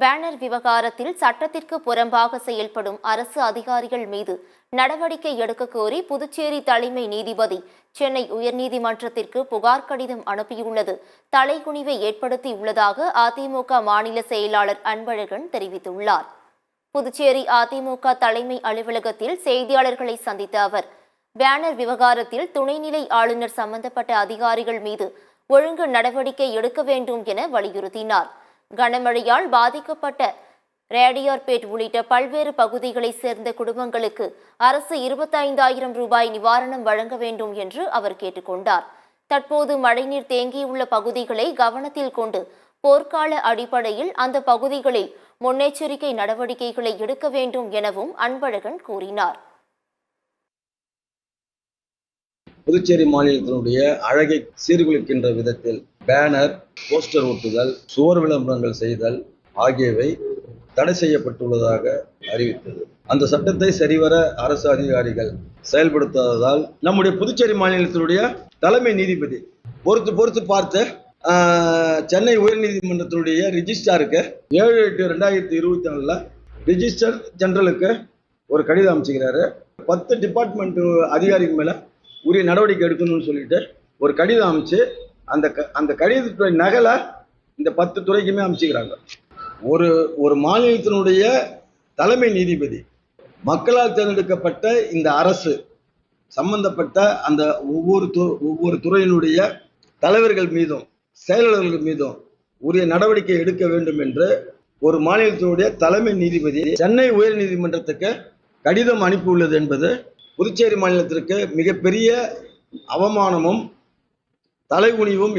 Banner விவகாரத்தில் சட்டத்திற்கு புறம்பாக செயல்படும் அரசு அதிகாரிகள் மீது நடவடிக்கை எடுக்க கோரி புதுச்சேரி தலைமை நீதிபதி சென்னை உயர்நீதிமன்றத்திற்கு புகார் கடிதம் அனுப்பியுள்ளது தலைகுனிவை ஏற்படுத்தியுள்ளதாக அதிமுக மாநில செயலாளர் அன்பழகன் தெரிவித்துள்ளார். புதுச்சேரி அதிமுக தலைமை அலுவலகத்தில் செய்தியாளர்களை சந்தித்த அவர், பேனர் விவகாரத்தில் துணைநிலை ஆளுநர் சம்பந்தப்பட்ட அதிகாரிகள் மீது ஒழுங்கு நடவடிக்கை எடுக்க வேண்டும் என வலியுறுத்தினார். கனமழையால் பாதிக்கப்பட்ட ரேடியார்பேட் உள்ளிட்ட பல்வேறு பகுதிகளைச் சேர்ந்த குடும்பங்களுக்கு அரசு 25,000 ரூபாய் நிவாரணம் வழங்க வேண்டும் என்று அவர் கேட்டுக்கொண்டார். தற்போது மழைநீர் தேங்கியுள்ள பகுதிகளை கவனத்தில் கொண்டு போர்க்கால அடிப்படையில் அந்த பகுதிகளில் முன்னெச்சரிக்கை நடவடிக்கைகளை எடுக்க வேண்டும் எனவும் அன்பழகன் கூறினார். புதுச்சேரி மாநிலத்தினுடைய அழகை சீர்குலைக்கின்ற விதத்தில் பேனர், போஸ்டர் ஒட்டுதல், சுவர் விளம்பரங்கள் செய்தல் ஆகியவை தடை செய்யப்பட்டுள்ளதாக அறிவித்தது. அந்த சட்டத்தை சரிவர அரசு அதிகாரிகள் செயல்படுத்தாததால் நம்முடைய புதுச்சேரி மாநிலத்தினுடைய தலைமை நீதிபதி பொறுத்து பார்த்து சென்னை உயர்நீதிமன்றத்தினுடைய ரிஜிஸ்ட்ராருக்கு 7/8/2024 ரிஜிஸ்டர் ஜெனரலுக்கு ஒரு கடிதம் அமைச்சுக்கிறாரு. 10 டிபார்ட்மெண்ட் அதிகாரிகள் மேல உரிய நடவடிக்கை எடுக்கணும்னு சொல்லிட்டு ஒரு கடிதம் அமைச்சு அந்த கடிதத்துடைய நகலை இந்த 10 துறைக்குமே அமைச்சுக்கிறாங்க. ஒரு மாநிலத்தினுடைய தலைமை நீதிபதி மக்களால் தேர்ந்தெடுக்கப்பட்ட இந்த அரசு சம்பந்தப்பட்ட அந்த ஒவ்வொரு துறையினுடைய தலைவர்கள் மீதும் செயலாளர்கள் மீதும் உரிய நடவடிக்கை எடுக்க வேண்டும் என்று ஒரு மாநிலத்தினுடைய தலைமை நீதிபதி சென்னை உயர் நீதிமன்றத்துக்கு கடிதம் அனுப்பியுள்ளது என்பது புதுச்சேரி மாநிலத்திற்கு மிகப்பெரிய அவமானமும் தலைகுனிவும்